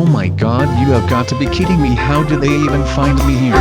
Oh my god, you have got to be kidding me. How did they even find me here?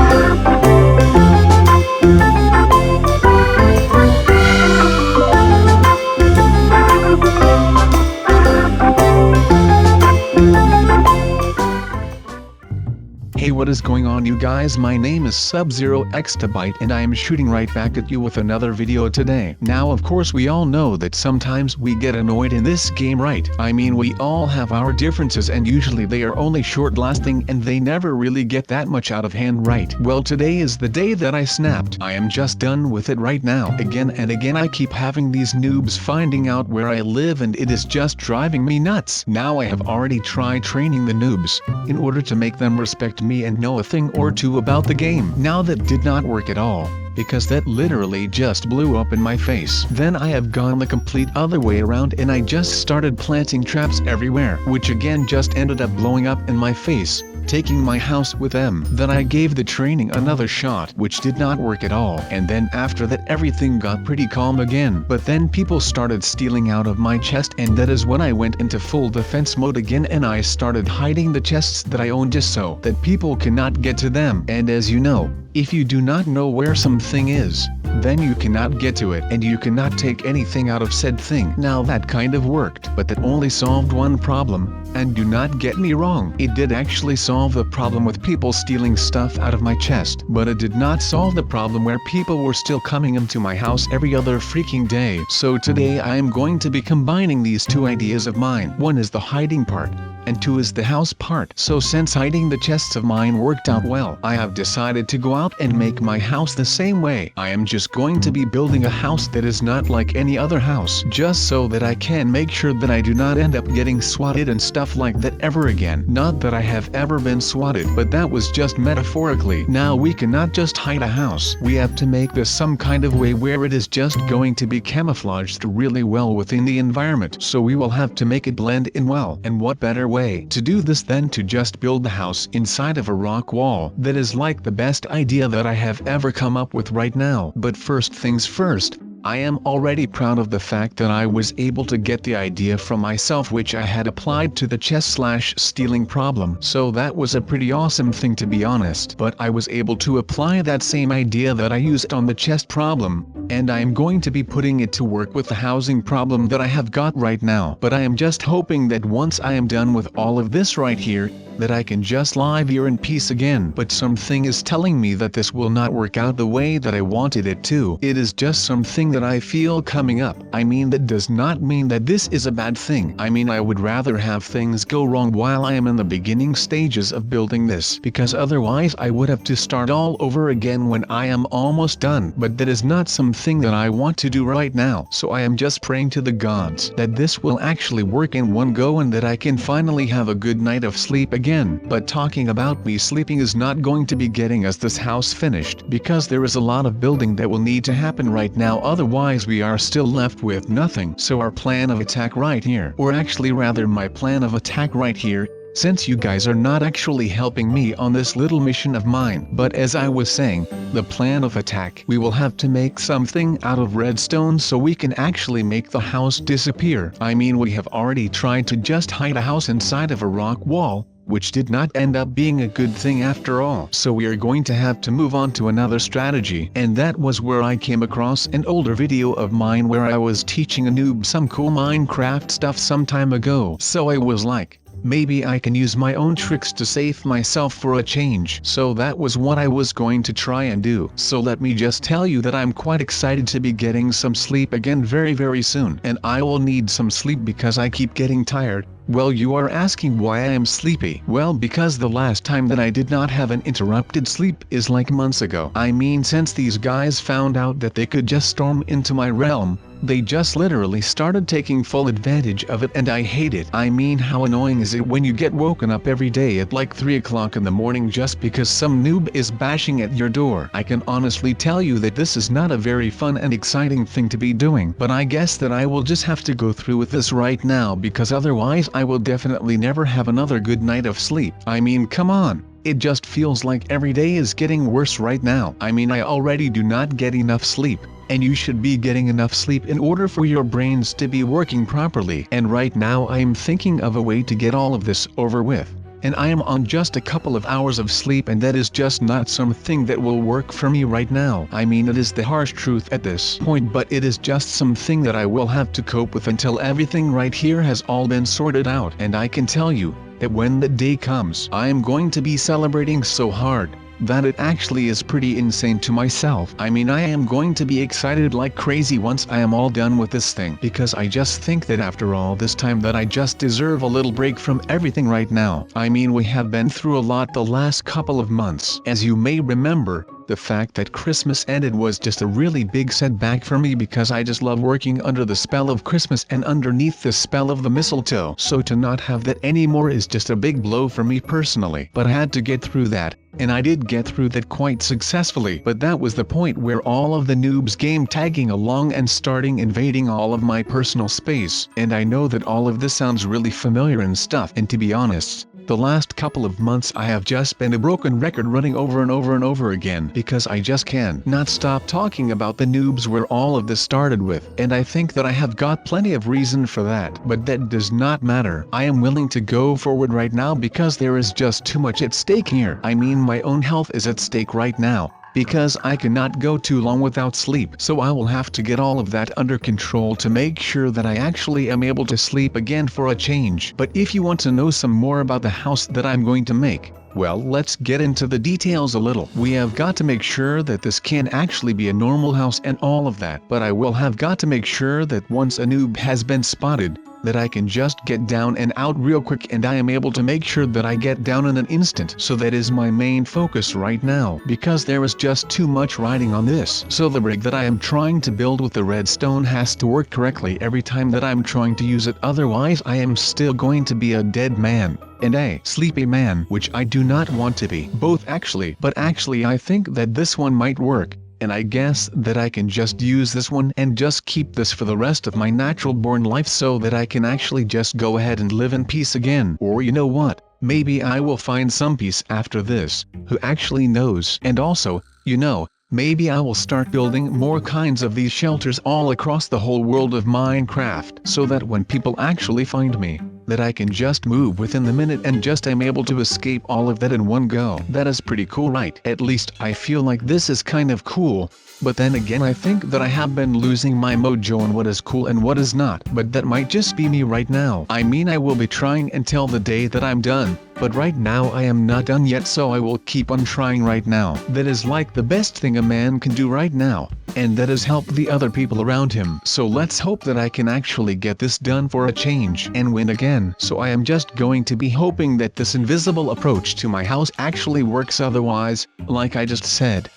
Hey, what is going on, you guys? My name is SubZeroExtabyte and I am shooting right back at you with another video today. Now of course we all know that sometimes we get annoyed in this game, right? I mean, we all have our differences and usually they are only short lasting and they never really get that much out of hand, right? Well, today is the day that I snapped. I am just done with it right now. Again and again I keep having these noobs finding out where I live and it is just driving me nuts. Now I have already tried training the noobs in order to make them respect me and know a thing or two about the game. Now that did not work at all, because that literally just blew up in my face. Then I have gone the complete other way around and I just started planting traps everywhere, which again just ended up blowing up in my face, taking my house with them. Then I gave the training another shot, which did not work at all, and then after that everything got pretty calm again. But then people started stealing out of my chest and that is when I went into full defense mode again and I started hiding the chests that I own just so that people cannot get to them. And as you know, if you do not know where something is, then you cannot get to it and you cannot take anything out of said thing. Now that kind of worked, but that only solved one problem, and do not get me wrong, it did actually solve the problem with people stealing stuff out of my chest, but it did not solve the problem where people were still coming into my house every other freaking day. So today I am going to be combining these two ideas of mine. One is the hiding part, and two is the house part. So since hiding the chests of mine worked out well, I have decided to go out and make my house the same way. I am just going to be building a house that is not like any other house, just so that I can make sure that I do not end up getting swatted and stuff like that ever again. Not that I have ever been swatted, but that was just metaphorically. Now we cannot just hide a house. We have to make this some kind of way where it is just going to be camouflaged really well within the environment. So we will have to make it blend in well. And what better way to do this than to just build the house inside of a rock wall? That is like the best idea that I have ever come up with right now. But first things first, I am already proud of the fact that I was able to get the idea from myself which I had applied to the chest/stealing problem. So that was a pretty awesome thing, to be honest. But I was able to apply that same idea that I used on the chest problem, and I am going to be putting it to work with the housing problem that I have got right now. But I am just hoping that once I am done with all of this right here, that I can just live here in peace again. But something is telling me that this will not work out the way that I wanted it to. It is just something that I feel coming up. I mean, that does not mean that this is a bad thing. I mean, I would rather have things go wrong while I am in the beginning stages of building this, because otherwise I would have to start all over again when I am almost done. But that is not something that I want to do right now. So I am just praying to the gods that this will actually work in one go and that I can finally have a good night of sleep again. But talking about me sleeping is not going to be getting us this house finished, because there is a lot of building that will need to happen right now, otherwise we are still left with nothing. So our plan of attack right here, or actually rather my plan of attack right here, since you guys are not actually helping me on this little mission of mine. But as I was saying, the plan of attack, we will have to make something out of redstone so we can actually make the house disappear. I mean, we have already tried to just hide a house inside of a rock wall, which did not end up being a good thing after all. So we are going to have to move on to another strategy, and that was where I came across an older video of mine where I was teaching a noob some cool Minecraft stuff some time ago. So I was like, maybe I can use my own tricks to save myself for a change. So that was what I was going to try and do. So let me just tell you that I'm quite excited to be getting some sleep again very soon. And I will need some sleep because I keep getting tired. Well, you are asking why I am sleepy. Well, because the last time that I did not have an interrupted sleep is like months ago. I mean, since these guys found out that they could just storm into my realm, they just literally started taking full advantage of it, and I hate it. I mean, how annoying is it when you get woken up every day at like 3 o'clock in the morning just because some noob is bashing at your door? I can honestly tell you that this is not a very fun and exciting thing to be doing, but I guess that I will just have to go through with this right now, because otherwise I will definitely never have another good night of sleep. I mean, come on. It just feels like every day is getting worse right now. I mean, I already do not get enough sleep, and you should be getting enough sleep in order for your brains to be working properly. And right now I am thinking of a way to get all of this over with. and I am on just a couple of hours of sleep, and that is just not something that will work for me right now. I mean, it is the harsh truth at this point, but it is just something that I will have to cope with until everything right here has all been sorted out. And I can tell you that when the day comes, I am going to be celebrating so hard that it actually is pretty insane to myself. I mean, I am going to be excited like crazy once I am all done with this thing, because I just think that after all this time that I just deserve a little break from everything right now. I mean, we have been through a lot the last couple of months. As you may remember, the fact that Christmas ended was just a really big setback for me, because I just love working under the spell of Christmas and underneath the spell of the mistletoe. So to not have that anymore is just a big blow for me personally. But I had to get through that, and I did get through that quite successfully. But that was the point where all of the noobs came tagging along and starting invading all of my personal space. And I know that all of this sounds really familiar and stuff, and to be honest, the last couple of months I have just been a broken record running over and over and over again, because I just can not stop talking about the noobs where all of this started with. And I think that I have got plenty of reason for that, but that does not matter. I am willing to go forward right now because there is just too much at stake here. I mean, my own health is at stake right now, because I cannot go too long without sleep. So I will have to get all of that under control to make sure that I actually am able to sleep again for a change. But if you want to know some more about the house that I'm going to make, well, let's get into the details a little. We have got to make sure that this can actually be a normal house and all of that. But I will have got to make sure that once a noob has been spotted, that I can just get down and out real quick, and I am able to make sure that I get down in an instant. So that is my main focus right now, because there is just too much riding on this. So the rig that I am trying to build with the redstone has to work correctly every time that I'm trying to use it, otherwise I am still going to be a dead man and a sleepy man, which I do not want to be. Both actually, but actually I think that this one might work. And I guess that I can just use this one and just keep this for the rest of my natural born life, so that I can actually just go ahead and live in peace again. Or you know what? Maybe I will find some peace after this. Who actually knows? And also, you know, maybe I will start building more kinds of these shelters all across the whole world of Minecraft, so that when people actually find me, that I can just move within the minute and just am able to escape all of that in one go. That is pretty cool, right? At least I feel like this is kind of cool. But then again, I think that I have been losing my mojo on what is cool and what is not. But that might just be me right now. I mean, I will be trying until the day that I'm done. But right now I am not done yet, so I will keep on trying right now. That is like the best thing a man can do right now, and that is help the other people around him. So let's hope that I can actually get this done for a change and win again. So I am just going to be hoping that this invisible approach to my house actually works, otherwise, like I just said,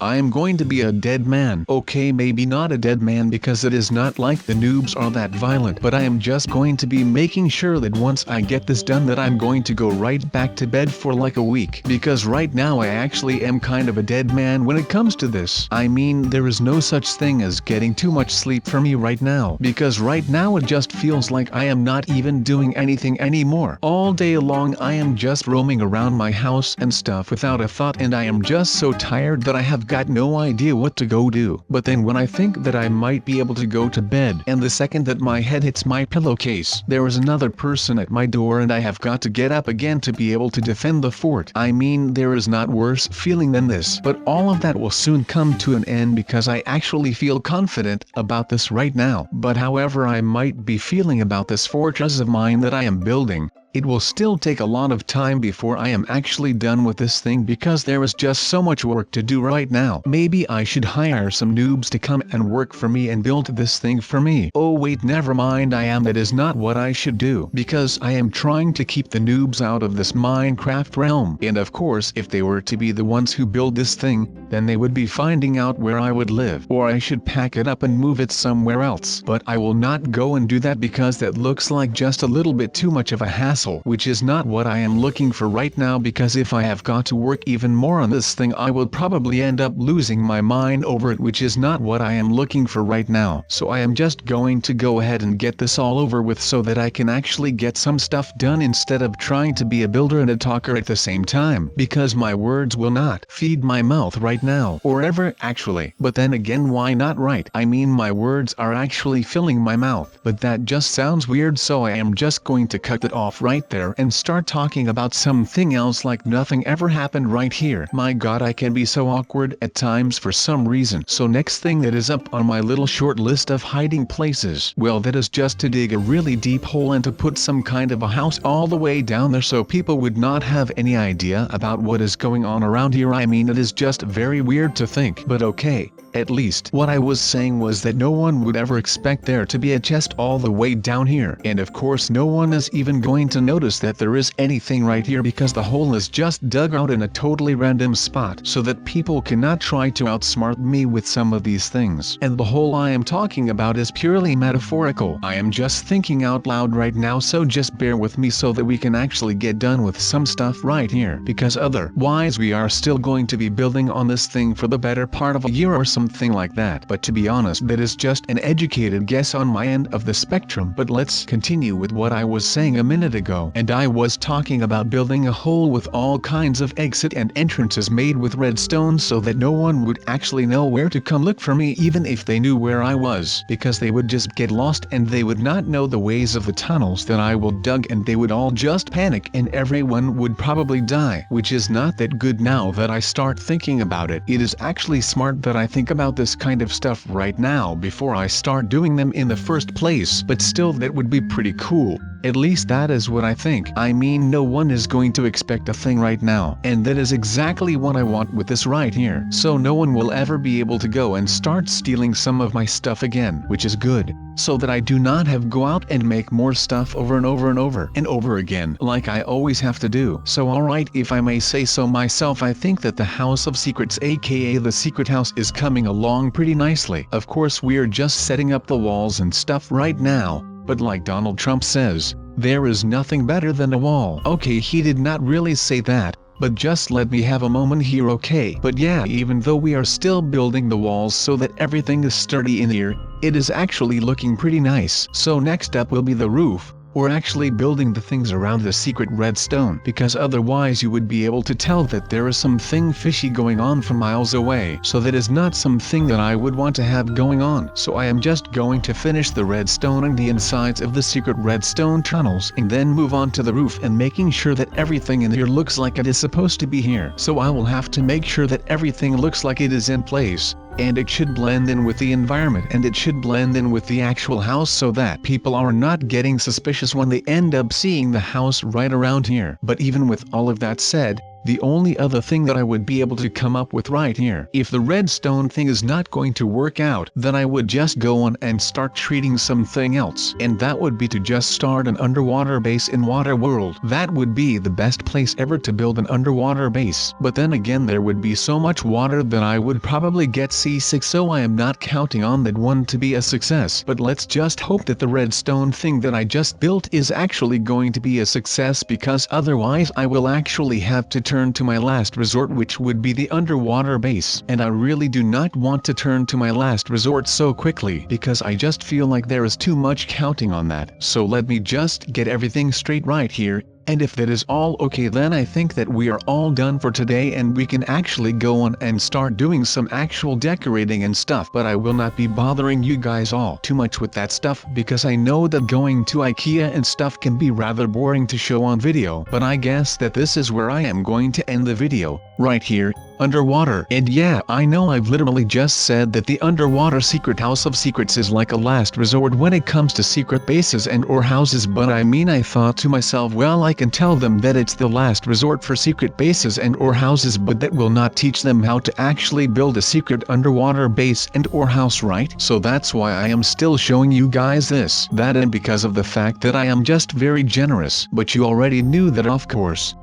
I am going to be a dead man. Okay, maybe not a dead man, because it is not like the noobs are that violent, but I am just going to be making sure that once I get this done that I'm going to go right back to bed for like a week, because right now I actually am kind of a dead man when it comes to this. I mean, there is no such thing as getting too much sleep for me right now, because right now it just feels like I am not even doing anything anymore. All day long I am just roaming around my house and stuff without a thought, and I am just so tired that I have got no idea what to go do. But then when I think that I might be able to go to bed, and the second that my head hits my pillowcase, there is another person at my door, and I have got to get up again to be able to defend the fort. I mean, there is not worse feeling than this. But all of that will soon come to an end, because I actually feel confident about this right now. But however I might be feeling about this fortress of mine that I am building, it will still take a lot of time before I am actually done with this thing, because there is just so much work to do right now. Maybe I should hire some noobs to come and work for me and build this thing for me. Oh wait, never mind, that is not what I should do, because I am trying to keep the noobs out of this Minecraft realm. And of course, if they were to be the ones who build this thing, then they would be finding out where I would live, or I should pack it up and move it somewhere else. But I will not go and do that, because that looks like just a little bit too much of a hassle, which is not what I am looking for right now, because if I have got to work even more on this thing, I will probably end up losing my mind over it, which is not what I am looking for right now. So I am just going to go ahead and get this all over with, so that I can actually get some stuff done instead of trying to be a builder and a talker at the same time, because my words will not feed my mouth right now, or ever actually. But then again, why not, right? I mean, my words are actually filling my mouth, but that just sounds weird, so I am just going to cut it off right right there and start talking about something else like nothing ever happened right here. My god, I can be so awkward at times for some reason. So next thing that is up on my little short list of hiding places, well, that is just to dig a really deep hole and to put some kind of a house all the way down there so people would not have any idea about what is going on around here. I mean, it is just very weird to think, but okay. At least, what I was saying was that no one would ever expect there to be a chest all the way down here. And of course no one is even going to notice that there is anything right here because the hole is just dug out in a totally random spot so that people cannot try to outsmart me with some of these things. And the hole I am talking about is purely metaphorical. I am just thinking out loud right now, so just bear with me so that we can actually get done with some stuff right here, because otherwise we are still going to be building on this thing for the better part of a year or something like that. But to be honest, that is just an educated guess on my end of the spectrum. But let's continue with what I was saying a minute ago, and I was talking about building a hole with all kinds of exit and entrances made with redstone so that no one would actually know where to come look for me, even if they knew where I was, because they would just get lost and they would not know the ways of the tunnels that I will dug, and they would all just panic and everyone would probably die, which is not that good. Now that I start thinking about it, it is actually smart that I think about this kind of stuff right now before I start doing them in the first place. But still, that would be pretty cool. At least that is what I think. I mean, no one is going to expect a thing right now, and that is exactly what I want with this right here. So no one will ever be able to go and start stealing some of my stuff again, which is good, so that I do not have go out and make more stuff over and over and over and over again like I always have to do. So alright, if I may say so myself, I think that the House of Secrets, aka the secret house, is coming along pretty nicely. Of course we're just setting up the walls and stuff right now, but like Donald Trump says, there is nothing better than a wall. Okay, he did not really say that, but just let me have a moment here, okay? But yeah, even though we are still building the walls so that everything is sturdy in here, it is actually looking pretty nice. So next up will be the roof. We're actually building the things around the secret redstone, because otherwise you would be able to tell that there is something fishy going on from miles away. So that is not something that I would want to have going on. So I am just going to finish the redstone and the insides of the secret redstone tunnels, and then move on to the roof and making sure that everything in here looks like it is supposed to be here. So I will have to make sure that everything looks like it is in place, and it should blend in with the environment, and it should blend in with the actual house so that people are not getting suspicious when they end up seeing the house right around here. But even with all of that said, the only other thing that I would be able to come up with right here, if the redstone thing is not going to work out, then I would just go on and start treating something else. And that would be to just start an underwater base in Water World. That would be the best place ever to build an underwater base. But then again, there would be so much water that I would probably get seasick, so I am not counting on that one to be a success. But let's just hope that the redstone thing that I just built is actually going to be a success, because otherwise I will actually have to turn to my last resort, which would be the underwater base. And I really do not want to turn to my last resort so quickly, because I just feel like there is too much counting on that. So let me just get everything straight right here. And if that is all okay, then I think that we are all done for today and we can actually go on and start doing some actual decorating and stuff. But I will not be bothering you guys all too much with that stuff, because I know that going to IKEA and stuff can be rather boring to show on video. But I guess that this is where I am going to end the video, right here, underwater. And yeah, I know I've literally just said that the underwater secret house of secrets is like a last resort when it comes to secret bases and or houses, but I mean, I thought to myself, well, I can tell them that it's the last resort for secret bases and or houses, but that will not teach them how to actually build a secret underwater base and or house, right? So that's why I am still showing you guys this, that, and because of the fact that I am just very generous. But you already knew that, of course.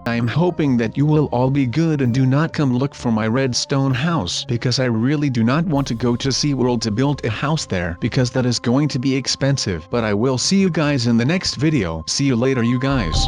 I am hoping that you will all be good and do not come look for my redstone house, because I really do not want to go to SeaWorld to build a house there, because that is going to be expensive. But I will see you guys in the next video. See you later, you guys.